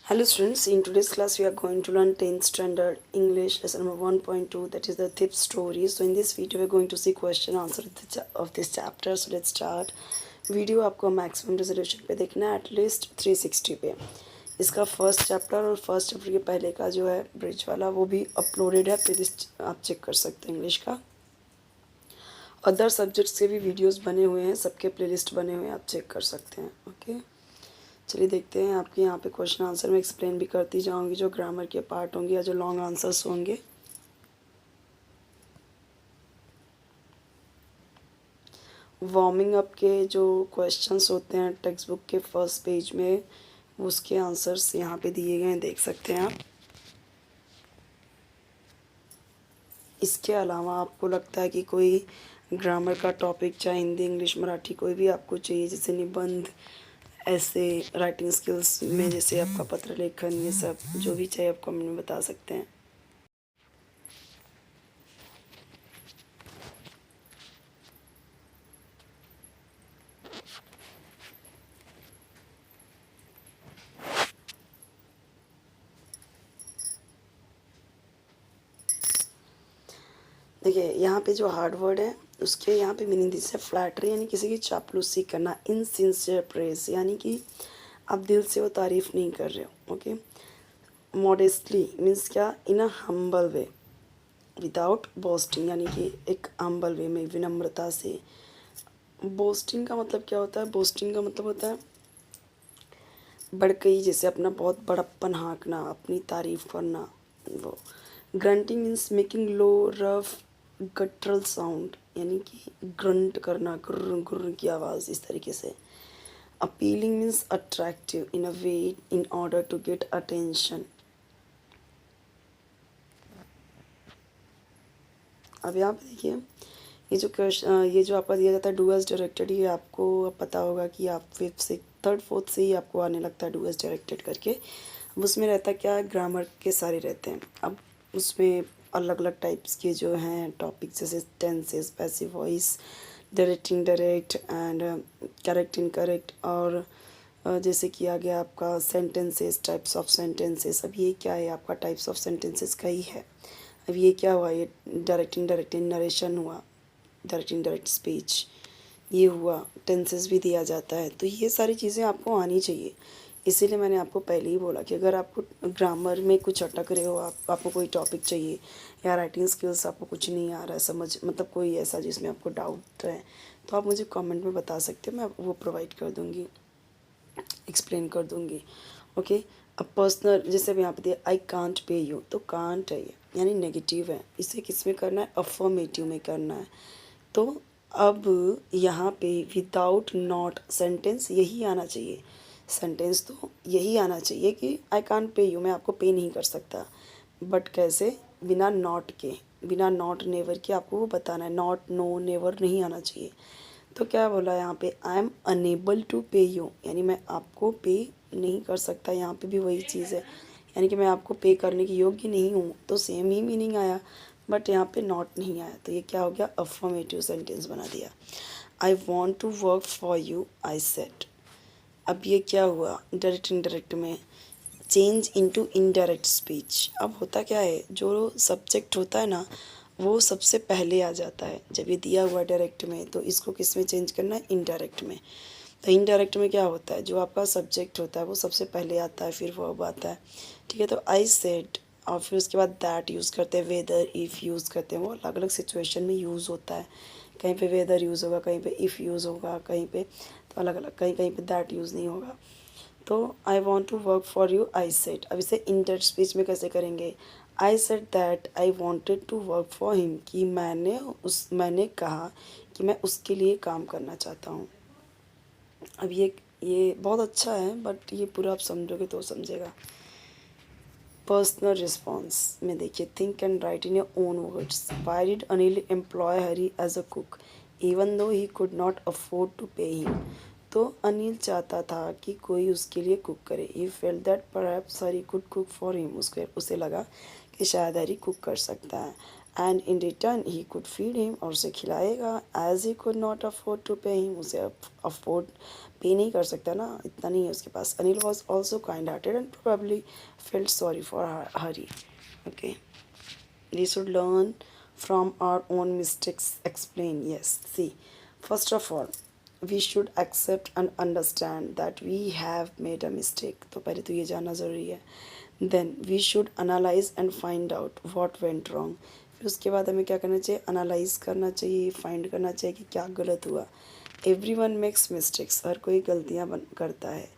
Hello students, in today's class we are going to learn 10th standard English lesson number 1.2, that is the thief story. So in this video we are going to see question answer of this chapter. So let's start. Video आपको maximum resolution पे देखना है at least 360 पे. इसका first chapter और first chapter के पहले का जो है ब्रिज वाला वो भी अपलोडेड है, प्लेलिस्ट आप चेक कर सकते हैं. इंग्लिश का अदर सब्जेक्ट्स के भी वीडियोस बने हुए हैं, सबके प्लेलिस्ट बने हुए हैं, आप चेक कर सकते हैं. ओके चलिए देखते हैं. आपके यहाँ पे क्वेश्चन आंसर में एक्सप्लेन भी करती जाऊंगी, जो ग्रामर के पार्ट होंगे या जो लॉन्ग आंसर्स होंगे. वार्मिंग अप के जो क्वेश्चंस होते हैं टेक्स्ट बुक के फर्स्ट पेज में, उसके आंसर्स यहाँ पे दिए गए हैं, देख सकते हैं आप. इसके अलावा आपको लगता है कि कोई ग्रामर का टॉपिक, चाहे हिंदी इंग्लिश मराठी कोई भी आपको चाहिए, जैसे निबंध, ऐसे राइटिंग स्किल्स में, जैसे आपका पत्र लेखन, ये सब जो भी चाहिए आप कमेंट में बता सकते हैं. देखिए यहाँ पे जो हार्ड वर्ड है उसके यहाँ पे मीनिंग दी है फ्लैटरी, यानी किसी की चापलूसी करना. इनसिंसियर प्रेज, यानी कि आप दिल से वो तारीफ़ नहीं कर रहे हो. ओके. मॉडेस्टली मीन्स क्या, in a humble way, without boasting, यानी कि एक हम्बल वे में, विनम्रता से. बोस्टिंग का मतलब क्या होता है? बोस्टिंग का मतलब होता है बड़कई, जैसे अपना बहुत बड़प्पन हाँकना, अपनी तारीफ़ करना. वो ग्रंटिंग मीन्स मेकिंग लो रफ गटरल साउंड, यानी कि ग्रंट करना, गुर्र गुर्र की आवाज़, इस तरीके से. Appealing means attractive in a way in order to get attention. अब यहाँ पे देखिए, ये जो क्वेश्चन, ये जो आपका दिया जाता है डू एज डायरेक्टेड, ये आपको पता होगा कि आप फिफ्थ से थर्ड फोर्थ से ही आपको आने लगता है डू एज डायरेक्टेड करके. अब उसमें रहता क्या, ग्रामर के सारे रहते हैं. अब उसमें अलग अलग टाइप्स के जो हैं टॉपिक्स, जैसे tenses, passive voice, direct indirect and correct incorrect, और जैसे कि आ गया आपका सेंटेंसेस, टाइप्स ऑफ सेंटेंसेस. अब ये क्या है, आपका टाइप्स ऑफ सेंटेंसेस का ही है. अब ये क्या हुआ, ये डायरेक्ट इनडायरेक्ट नरेशन हुआ, डायरेक्ट इनडायरेक्ट स्पीच ये हुआ, टेंसेस भी दिया जाता है. तो ये सारी चीज़ें आपको आनी चाहिए. इसीलिए मैंने आपको पहले ही बोला कि अगर आपको ग्रामर में कुछ अटक रहे हो, आपको कोई टॉपिक चाहिए, या राइटिंग स्किल्स आपको कुछ नहीं आ रहा है समझ, मतलब कोई ऐसा जिसमें आपको डाउट है, तो आप मुझे कमेंट में बता सकते हो, मैं वो प्रोवाइड कर दूँगी, एक्सप्लेन कर दूँगी. ओके. अब पर्सनल, जैसे अब यहाँ पे दिया आई कांट पे यू, तो कांट है ये, यानी नेगेटिव है. इसे किस में करना है, अफर्मेटिव में करना है. तो अब यहाँ पे विदाउट नॉट सेंटेंस यही आना चाहिए. सेंटेंस तो यही आना चाहिए कि आई कांट पे यू, मैं आपको पे नहीं कर सकता. बट कैसे, बिना नॉट के, बिना नॉट नेवर के आपको वो बताना है. नॉट, नो, नेवर नहीं आना चाहिए. तो क्या बोला यहाँ पे, आई एम अनेबल टू पे यू, यानी मैं आपको पे नहीं कर सकता. यहाँ पे भी वही चीज़ है, यानी कि मैं आपको पे करने की योग्य नहीं हूँ. तो सेम ही मीनिंग आया, बट यहाँ पे नॉट नहीं आया. तो ये क्या हो गया, अफर्मेटिव सेंटेंस बना दिया. I want to work for you, I said. अब ये क्या हुआ, डायरेक्ट इनडायरेक्ट में चेंज इनटू इनडायरेक्ट स्पीच. अब होता क्या है, जो सब्जेक्ट होता है ना वो सबसे पहले आ जाता है. जब ये दिया हुआ डायरेक्ट में, तो इसको किस में चेंज करना है, इनडायरेक्ट में. तो इनडायरेक्ट में क्या होता है, जो आपका सब्जेक्ट होता है वो सबसे पहले आता है, फिर वर्ब आता है. ठीक है. तो आई सेड, और फिर उसके बाद दैट यूज़ करते हैं, वेदर, इफ़ यूज़ करते हैं. वो अलग अलग सिचुएशन में यूज़ होता है. कहीं पे वेदर यूज़ होगा, कहीं पे इफ़ यूज़ होगा, कहीं पे तो अलग अलग, कहीं कहीं पे दैट यूज़ नहीं होगा. तो I want to work for you, I said. अब इसे इंटर स्पीच में कैसे करेंगे, I said that I wanted to work for him, कि मैंने कहा कि मैं उसके लिए काम करना चाहता हूँ. अब ये बहुत अच्छा है, बट ये पूरा आप समझोगे तो समझेगा. पर्सनल रिस्पॉन्स में देखिए, think and write in your own words. Why did Anil employ Hari as a cook even though he could not afford to pay him. तो अनिल चाहता था कि कोई उसके लिए कुक करे. He felt that perhaps Hari could cook for him. उसे लगा कि शायद हरी कुक कर सकता है. And in return he could feed him, और उसे खिलाएगा. As he could not afford to pay him, उसे अफोर्ड पे नहीं कर सकता ना, इतना नहीं है उसके पास. Anil was also kind hearted and probably felt sorry for Hari. Okay, we should learn from our own mistakes. Explain. Yes, see, first of all we should accept and understand that we have made a mistake. तो पहले तो ये जानना ज़रूरी है. Then we should analyze and find out what went wrong. फिर उसके बाद हमें क्या करना चाहिए, एनालाइज करना चाहिए, फाइंड करना चाहिए कि क्या गलत हुआ. Everyone makes mistakes, हर कोई गलतियाँ करता है.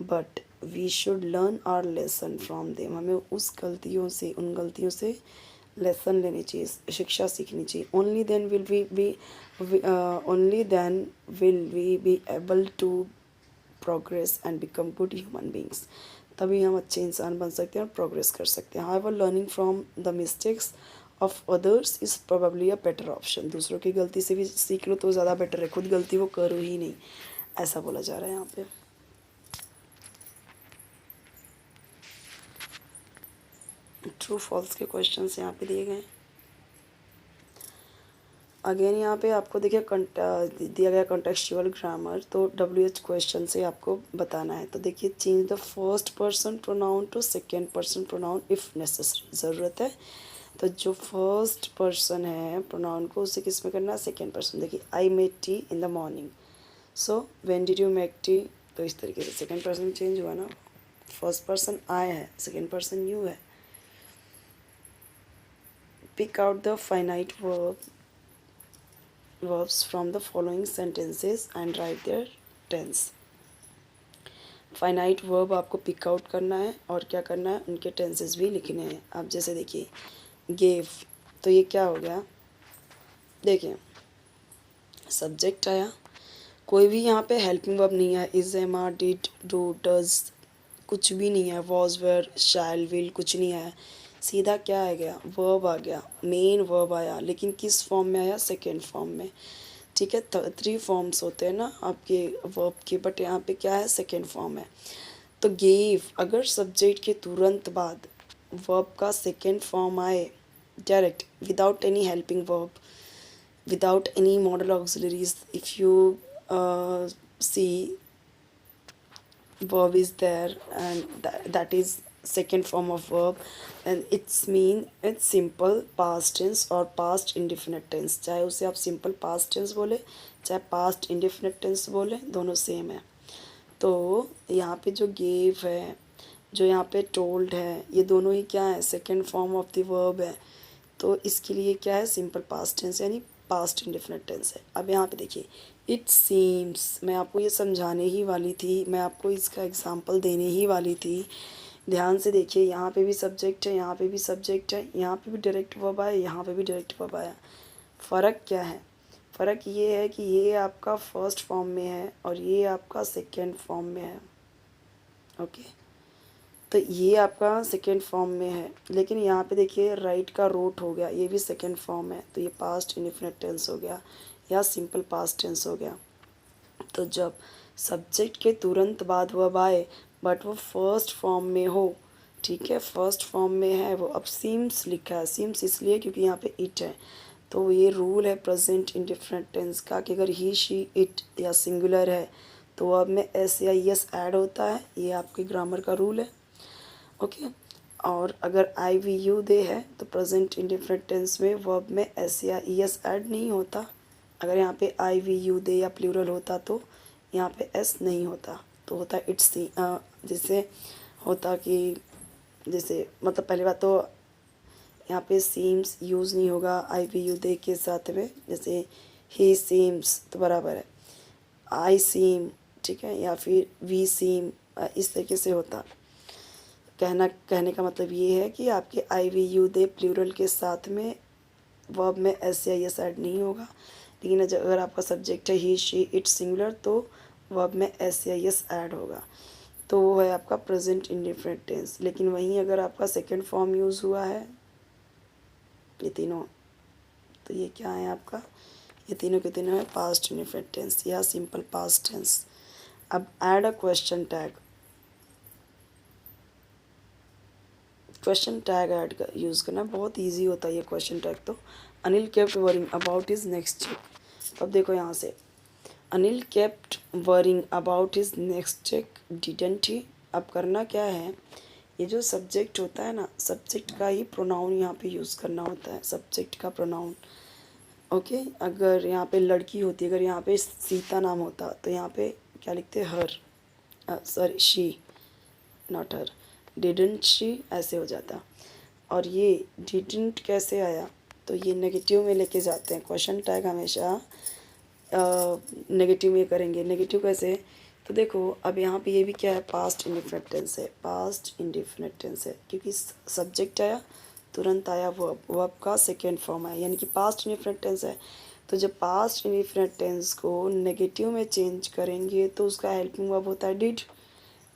But we should learn our lesson from them. हमें उस गलतियों से, उन गलतियों से लेसन लेनी चाहिए, शिक्षा सीखनी चाहिए. Only then will we be able to progress and become good human beings. तभी हम अच्छे इंसान बन सकते हैं और प्रोग्रेस कर सकते हैं. However learning from the mistakes of others is probably a better option. दूसरों की गलती से भी सीख लो तो ज़्यादा बेटर है, खुद गलती वो करो ही नहीं, ऐसा बोला जा रहा है यहाँ पे. ट्रू फॉल्स के क्वेश्चंस यहाँ पे दिए गए हैं. अगेन यहाँ पे आपको देखिए दिया गया कॉन्टेक्चुअल ग्रामर. तो WH क्वेश्चन से आपको बताना है. तो देखिए, change the first person pronoun to second person pronoun if necessary. ज़रूरत है तो जो फर्स्ट पर्सन है प्रोनाउन को उसे किस में करना है, सेकेंड पर्सन. देखिए, I made tea in the morning, so when did you make tea. तो इस तरीके से सेकेंड पर्सन चेंज हुआ ना. फर्स्ट पर्सन आई है, सेकेंड पर्सन यू है. Pick out the finite verbs from the following sentences and write their tense. Finite verb आपको pick out करना है और क्या करना है, उनके टेंसेस भी लिखने हैं. आप जैसे देखिए, गेव, तो ये क्या हो गया, देखिए सब्जेक्ट आया, कोई भी यहाँ पे हेल्पिंग वर्ब नहीं है. Is, am, are, did, do, does, कुछ भी नहीं है. वॉज, वेयर, शैल, विल, कुछ नहीं है. सीधा क्या आ गया, वर्ब आ गया, मेन वर्ब आया. लेकिन किस फॉर्म में आया, सेकेंड फॉर्म में. ठीक है, 3 फॉर्म्स होते हैं ना आपके वर्ब के, बट यहाँ पे क्या है, सेकेंड फॉर्म है. तो गेव, अगर सब्जेक्ट के तुरंत बाद वर्ब का सेकेंड फॉर्म आए direct, without any helping verb, without any modal auxiliaries, if you see verb is there and that is second form of verb, and it's simple past tense or past indefinite tense. चाहे उसे आप simple past tense बोले, चाहे past indefinite tense बोले, दोनों same है. तो यहाँ पे जो gave है, जो यहाँ पे told है, ये दोनों ही क्या है, second form of the verb है. तो इसके लिए क्या है, सिंपल पास्ट टेंस यानी पास्ट इंडेफिनिट टेंस है. अब यहाँ पे देखिए, इट सीम्स, मैं आपको ये समझाने ही वाली थी, मैं आपको इसका एग्जांपल देने ही वाली थी. ध्यान से देखिए, यहाँ पे भी सब्जेक्ट है, यहाँ पे भी सब्जेक्ट है, यहाँ पे भी डायरेक्ट वर्ब आया, यहाँ पे भी डायरेक्ट वर्ब आया. फ़र्क क्या है, फ़र्क ये है कि ये आपका फर्स्ट फॉर्म में है और ये आपका सेकेंड फॉर्म में है. ओके, तो ये आपका सेकेंड फॉर्म में है. लेकिन यहाँ पे देखिए, राइट का रोट हो गया, ये भी सेकेंड फॉर्म है. तो ये पास्ट इंडेफिनिट टेंस हो गया या सिंपल पास्ट टेंस हो गया. तो जब सब्जेक्ट के तुरंत बाद वर्ब आए बट वो फर्स्ट फॉर्म में हो, ठीक है, फर्स्ट फॉर्म में है वो. अब सीम्स लिखा है, सीम्स इसलिए क्योंकि यहाँ पे इट है. तो ये रूल है प्रेजेंट इंडेफिनिट टेंस का कि अगर ही, शी, इट या सिंगुलर है तो वर्ब में एस या एस ऐड होता है. ये आपके ग्रामर का रूल है. ओके, और अगर आई, वी, यू, दे है तो प्रेजेंट इंडेफिनिट टेंस में वर्ब में एस या एस ऐड नहीं होता. अगर यहाँ पे आई, वी, यू, दे या प्लूरल होता तो यहाँ पे एस नहीं होता, तो होता इट्स. जैसे होता कि जैसे मतलब पहली बात तो यहाँ पे सीम्स यूज़ नहीं होगा आई, वी, यू, दे के साथ में. जैसे ही सीम्स तो बराबर है आई सीम, ठीक है, या फिर वी सीम, इस तरीके से होता. कहने का मतलब ये है कि आपके आई, वी, यू, दे प्लूरल के साथ में वर्ब में एस या एस ऐड नहीं होगा. लेकिन अगर आपका सब्जेक्ट है ही, शी, इट सिंगुलर तो वर्ब में एस या एस ऐड होगा. तो वो है आपका प्रेजेंट इंडेफिनिट टेंस. लेकिन वहीं अगर आपका सेकेंड फॉर्म यूज़ हुआ है, ये तीनों, तो ये क्या है आपका, ये तीनों के तीनों है पास्ट इंडेफिनिट टेंस या सिंपल पास्ट टेंस. अब add a question tag. Question tag add use करना बहुत इजी होता है ये क्वेश्चन टैग. तो Anil kept worrying about his next trip. अब देखो यहाँ से Anil kept worrying about his next check didn't he. अब करना क्या है, ये जो सब्जेक्ट होता है ना, सब्जेक्ट का ही प्रोनाउन यहाँ पे यूज़ करना होता है, सब्जेक्ट का प्रोनाउन। ओके, अगर यहाँ पे लड़की होती, अगर यहाँ पे सीता नाम होता तो यहाँ पे क्या लिखते, her, sorry she, not her, didn't she ऐसे हो जाता। और ये डिडंट कैसे आया, तो ये नेगेटिव में लेके जाते हैं, क्वेश्चन टैग हमेशा नेगेटिव में करेंगे। नेगेटिव कैसे, तो देखो अब यहाँ पे ये भी क्या है, पास्ट इंडिफिनिट टेंस है, पास्ट इंडिफिनिट टेंस है, क्योंकि सब्जेक्ट आया तुरंत आया वर्ब, वर्ब का सेकेंड फॉर्म है, यानी कि पास्ट इंडिफिनिट टेंस है। तो जब पास्ट इंडिफिनिट टेंस को नेगेटिव में चेंज करेंगे तो उसका हेल्पिंग वर्ब होता है डिड।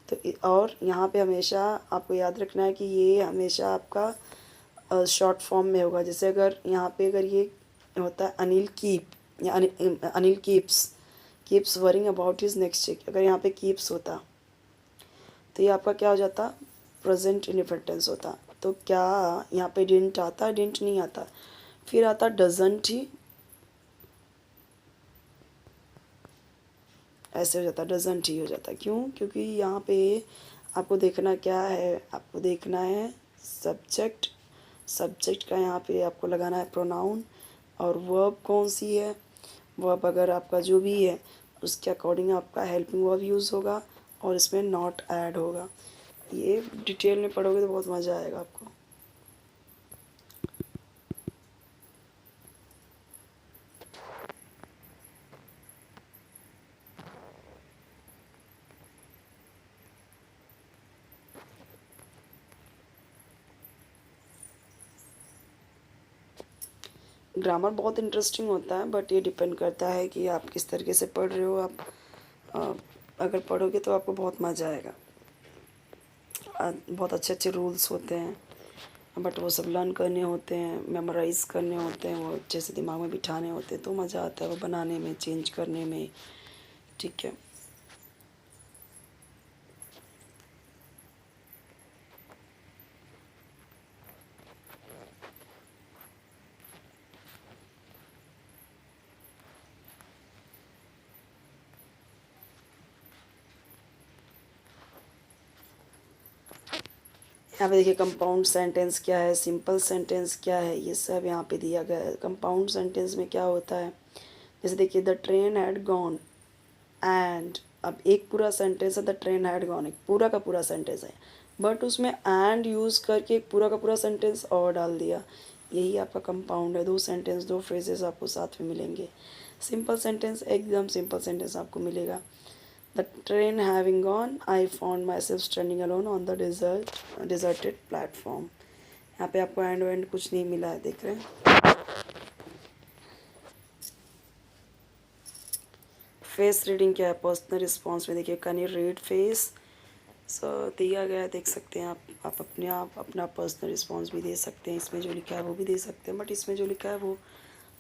तो और यहाँ पे हमेशा आपको याद रखना है कि ये हमेशा आपका शॉर्ट फॉर्म में होगा। जैसे अगर यहाँ पे अगर ये होता है अनिल कीप या Anil keeps worrying about his next check, अगर यहाँ पे कीप्स होता तो ये आपका क्या हो जाता, प्रेजेंट इंडिफिनिट टेंस होता। तो क्या यहाँ पे डिडंट आता, डिडंट नहीं आता, फिर आता डजंट ही, ऐसे हो जाता, डजंट ही हो जाता। क्यों, क्योंकि यहाँ पे आपको देखना क्या है, आपको देखना है सब्जेक्ट, सब्जेक्ट का यहाँ पे आपको लगाना है प्रोनाउन, और वर्ब कौन सी है, वर्ब अगर आपका जो भी है उसके अकॉर्डिंग आपका हेल्पिंग वर्ब यूज़ होगा और इसमें नॉट ऐड होगा। ये डिटेल में पढ़ोगे तो बहुत मज़ा आएगा आपको। ग्रामर बहुत इंटरेस्टिंग होता है, बट ये डिपेंड करता है कि आप किस तरीके से पढ़ रहे हो। आप अगर पढ़ोगे तो आपको बहुत मज़ा आएगा। बहुत अच्छे अच्छे रूल्स होते हैं, बट वो सब लर्न करने होते हैं, मेमोराइज़ करने होते हैं, वो अच्छे से दिमाग में बिठाने होते हैं, तो मज़ा आता है वो बनाने में, चेंज करने में। ठीक है, यहाँ पे देखिए कंपाउंड सेंटेंस क्या है, सिंपल सेंटेंस क्या है, ये सब यहाँ पे दिया गया है। कंपाउंड सेंटेंस में क्या होता है, जैसे देखिए the train had gone and, अब एक पूरा सेंटेंस है द ट्रेन हैड गॉन, एक पूरा का पूरा सेंटेंस है, बट उसमें एंड यूज़ करके एक पूरा का पूरा सेंटेंस और डाल दिया, यही आपका कंपाउंड है। दो सेंटेंस, दो फ्रेजेस आपको साथ में मिलेंगे। सिंपल सेंटेंस एकदम सिंपल सेंटेंस आपको मिलेगा, the train having gone I found my self standing alone on the deserted platform. यहाँ पे आपको एंड वेंड कुछ नहीं मिला है, देख रहे हैं। फेस रीडिंग क्या है, पर्सनल रिस्पॉन्स में देखिए कैन यू रीड फेस, सो दिया गया है, देख सकते हैं आप अपने आप अपना पर्सनल रिस्पॉन्स भी दे सकते हैं, इसमें जो लिखा है वो भी दे सकते हैं, बट इसमें जो लिखा है वो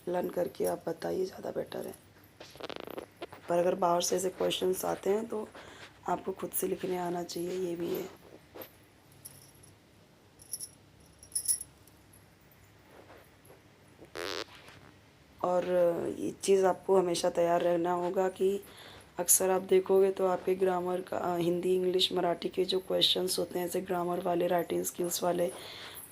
लर्न करके आप बताइए, ज़्यादा बेटर है। पर अगर बाहर से ऐसे क्वेश्चंस आते हैं तो आपको खुद से लिखने आना चाहिए, ये भी है। और ये चीज़ आपको हमेशा तैयार रहना होगा कि अक्सर आप देखोगे तो आपके ग्रामर का हिंदी इंग्लिश मराठी के जो क्वेश्चंस होते हैं ऐसे ग्रामर वाले, राइटिंग स्किल्स वाले,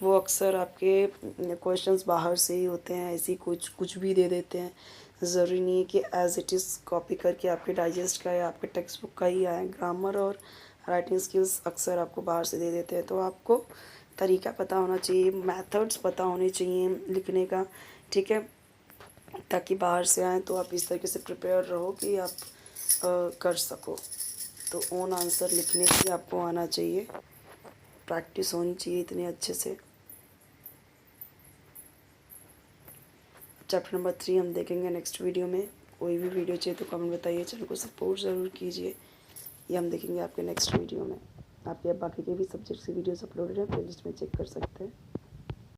वो अक्सर आपके क्वेश्चंस बाहर से ही होते हैं, ऐसे ही कुछ कुछ भी दे देते हैं। ज़रूरी नहीं है कि एज़ इट इज़ कॉपी करके आपके डाइजेस्ट का या आपके टेक्स्ट बुक का ही आए। ग्रामर और राइटिंग स्किल्स अक्सर आपको बाहर से दे देते हैं, तो आपको तरीका पता होना चाहिए, मेथड्स पता होने चाहिए लिखने का, ठीक है, ताकि बाहर से आएँ तो आप इस तरीके से प्रिपेयर रहो कि आप कर सको। तो ओन आंसर लिखने की आपको आना चाहिए, प्रैक्टिस होनी चाहिए इतने अच्छे से। चैप्टर नंबर 3 हम देखेंगे नेक्स्ट वीडियो में। कोई भी वीडियो चाहिए तो कमेंट बताइए, चैनल को सपोर्ट ज़रूर कीजिए। ये हम देखेंगे आपके नेक्स्ट वीडियो में। आपके बाकी के भी सब्जेक्ट्स की वीडियोस अपलोडेड है, प्लेलिस्ट में चेक कर सकते हैं।